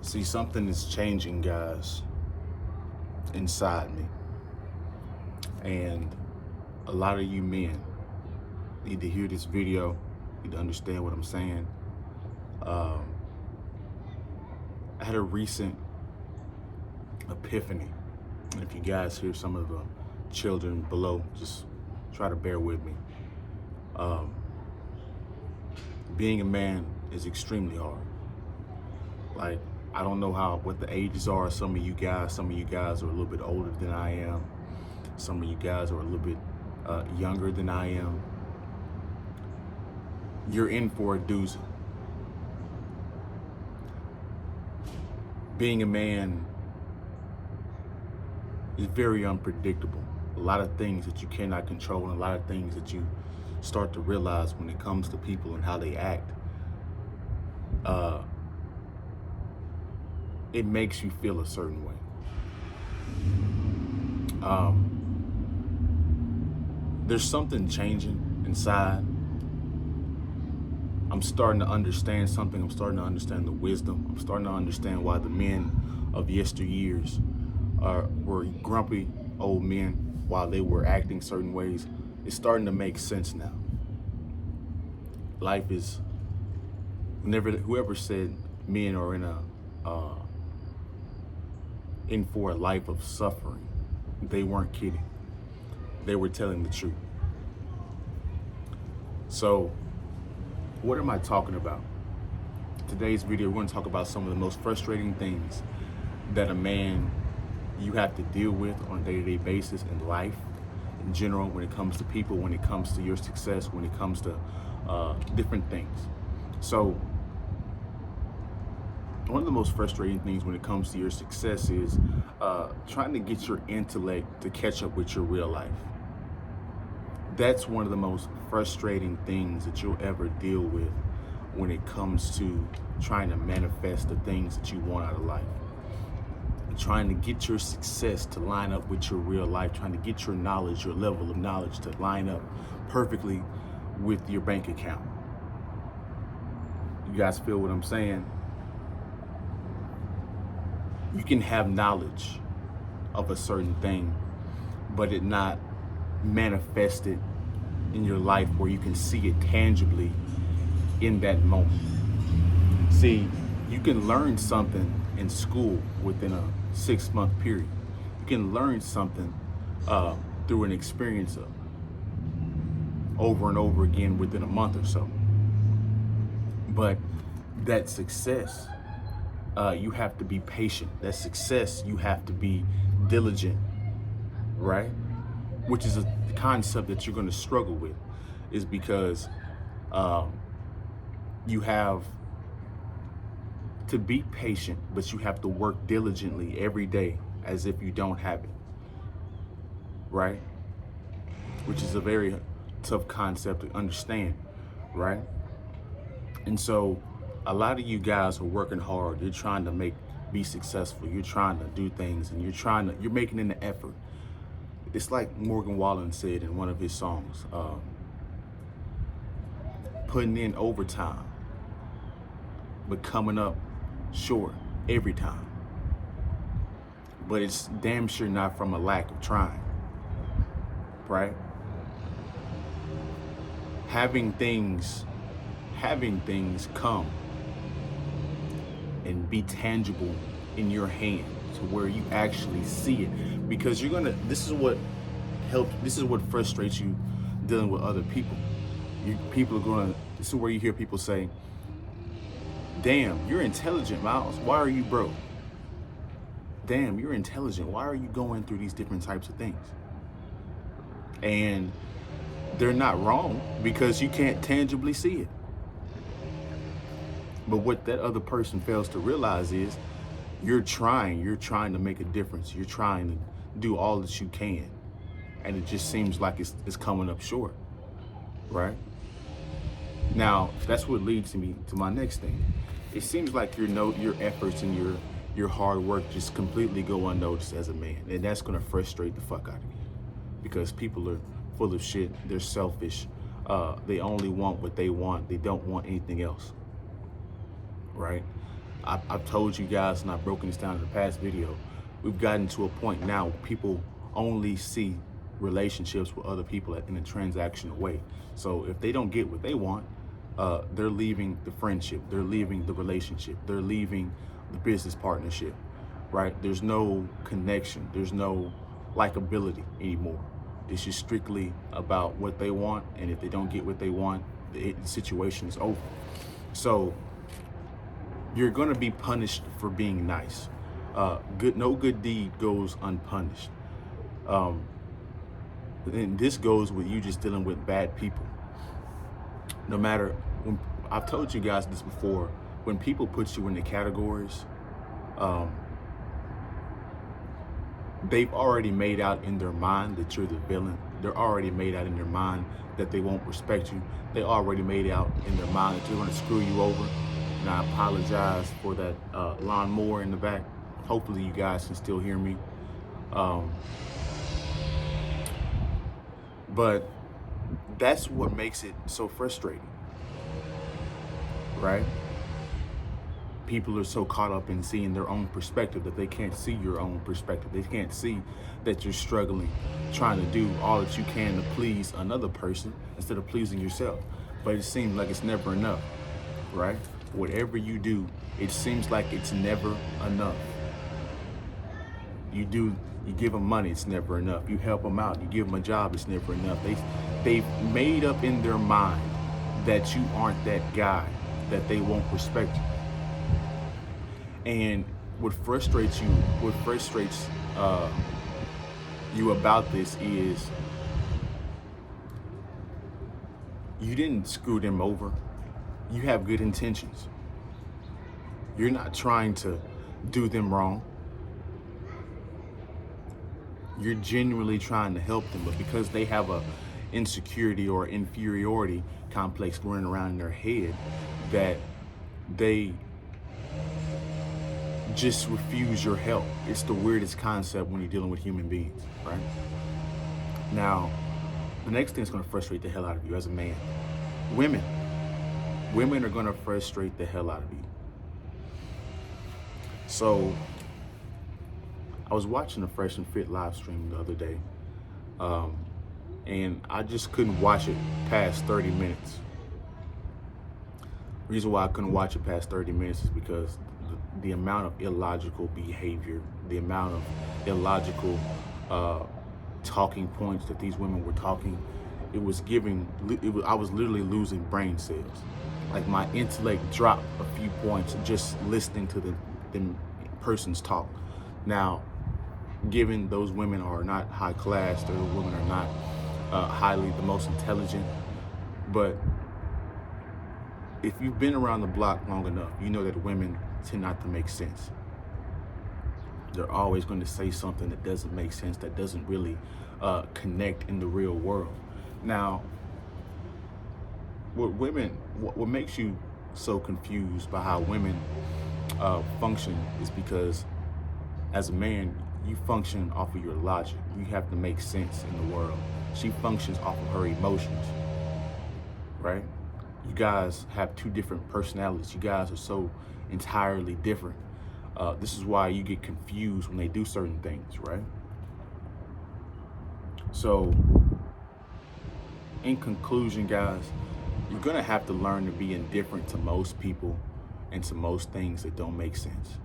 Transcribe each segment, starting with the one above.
See, something is changing, guys, inside me. And a lot of you men need to hear this video, need to understand what I'm saying. Um, I had a recent epiphany. And if you guys hear some of the children below, just try to bear with me. Being a man is extremely hard. Like, I don't know what the ages are. Some of you guys are a little bit older than I am. Some of you guys are a little bit younger than I am. You're in for a doozy. Being a man is very unpredictable. A lot of things that you cannot control, and a lot of things that you start to realize when it comes to people and how they act. It makes you feel a certain way. There's something changing inside. I'm starting to understand something. I'm starting to understand the wisdom. I'm starting to understand why the men of yesteryears were grumpy old men while they were acting certain ways. It's starting to make sense now. Life is, whoever said men are in for a life of suffering, they weren't kidding. They were telling the truth. So, what am I talking about? Today's video, we're going to talk about some of the most frustrating things that a man you have to deal with on a day-to-day basis in life, in general, when it comes to people, when it comes to your success, when it comes to different things. So, one of the most frustrating things when it comes to your success is trying to get your intellect to catch up with your real life. That's one of the most frustrating things that you'll ever deal with when it comes to trying to manifest the things that you want out of life. Trying to get your success to line up with your real life, trying to get your knowledge, your level of knowledge to line up perfectly with your bank account. You guys feel what I'm saying? You can have knowledge of a certain thing, but it not manifested in your life where you can see it tangibly in that moment. See, you can learn something in school within a 6-month period. You can learn something through an experience of over and over again within a month or so. But that success, you have to be patient. That success, you have to be diligent, right? Which is a concept that you're going to struggle with, is because you have to be patient, but you have to work diligently every day as if you don't have it, right? Which is a very tough concept to understand, right? And so a lot of you guys are working hard. You're trying to be successful. You're trying to do things, and you're making an effort. It's like Morgan Wallen said in one of his songs, putting in overtime, but coming up short every time. But it's damn sure not from a lack of trying, right? Having things come and be tangible in your hand to where you actually see it, because this is what frustrates you dealing with other people. This is where you hear people say, damn, you're intelligent, Miles, why are you broke? Damn, you're intelligent, why are you going through these different types of things? And they're not wrong, because you can't tangibly see it. But what that other person fails to realize is you're trying to make a difference. You're trying to do all that you can. And it just seems like it's coming up short, right? Now, that's what leads me to my next thing. It seems like your efforts and your hard work just completely go unnoticed as a man. And that's gonna frustrate the fuck out of you, because people are full of shit. They're selfish. They only want what they want. They don't want anything else, right? I've told you guys, and I've broken this down in the past video, we've gotten to a point now where people only see relationships with other people in a transactional way. So if they don't get what they want, they're leaving the friendship, they're leaving the relationship, they're leaving the business partnership, right? There's no connection, there's no likability anymore. This is strictly about what they want, and if they don't get what they want, the situation is over. So you're gonna be punished for being nice. No good deed goes unpunished. And this goes with you just dealing with bad people. No matter, I've told you guys this before, when people put you in the categories, they've already made out in their mind that you're the villain. They're already made out in their mind that they won't respect you. They already made out in their mind that you're gonna screw you over. And I apologize for that lawnmower in the back. Hopefully you guys can still hear me. But that's what makes it so frustrating, right? People are so caught up in seeing their own perspective that they can't see your own perspective. They can't see that you're struggling, trying to do all that you can to please another person instead of pleasing yourself. But it seems like it's never enough, right? Whatever you do, it seems like it's never enough. You give them money, it's never enough. You help them out, you give them a job, it's never enough. They've made up in their mind that you aren't that guy, that they won't respect you. And what frustrates you about this is you didn't screw them over. You have good intentions. You're not trying to do them wrong. You're genuinely trying to help them, but because they have a insecurity or inferiority complex running around in their head, that they just refuse your help. It's the weirdest concept when you're dealing with human beings, right? Now, the next thing that's gonna frustrate the hell out of you as a man, women are gonna frustrate the hell out of you. So, I was watching the Fresh and Fit live stream the other day, and I just couldn't watch it past 30 minutes. The reason why I couldn't watch it past 30 minutes is because the amount of illogical behavior, the amount of illogical talking points that these women were talking, I was literally losing brain cells. Like my intellect dropped a few points just listening to the person's talk. Now, given those women are not high class, those women are not highly the most intelligent, but if you've been around the block long enough, you know that women tend not to make sense. They're always going to say something that doesn't make sense, that doesn't really connect in the real world. Now, what makes you so confused by how women function is because as a man, you function off of your logic. You have to make sense in the world. She functions off of her emotions, right? You guys have two different personalities. You guys are so entirely different. This is why you get confused when they do certain things, right? So, in conclusion, guys, you're gonna have to learn to be indifferent to most people and to most things that don't make sense.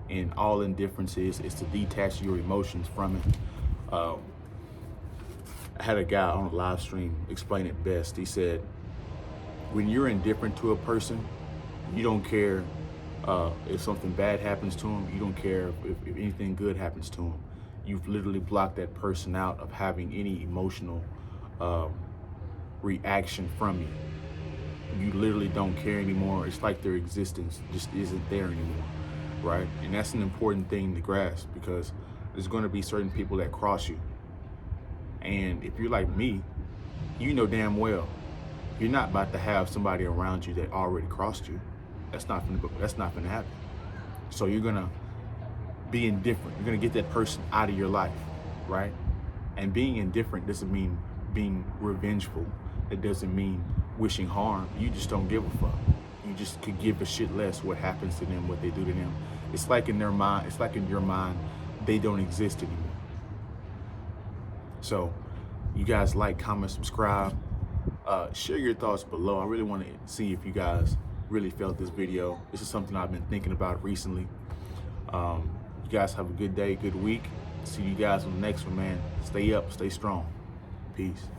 And all indifference is to detach your emotions from it. I had a guy on a live stream explain it best. He said, when you're indifferent to a person, you don't care if something bad happens to them. You don't care if anything good happens to them. You've literally blocked that person out of having any emotional reaction from you. You literally don't care anymore. It's like their existence just isn't there anymore, right? And that's an important thing to grasp, because there's going to be certain people that cross you. And if you're like me, you know damn well you're not about to have somebody around you that already crossed you. That's not gonna happen. So you're gonna be indifferent. You're gonna get that person out of your life, right? And being indifferent doesn't mean being revengeful. It doesn't mean wishing harm. You just don't give a fuck. You you just could give a shit less what happens to them, what they do to them. It's like in their mind, it's like in your mind, they don't exist anymore. So you guys like, comment, subscribe, share your thoughts below. I really want to see if you guys really felt this video. This is something I've been thinking about recently. You guys have a good day, good week. See you guys on the next one, man. Stay up, stay strong. Peace.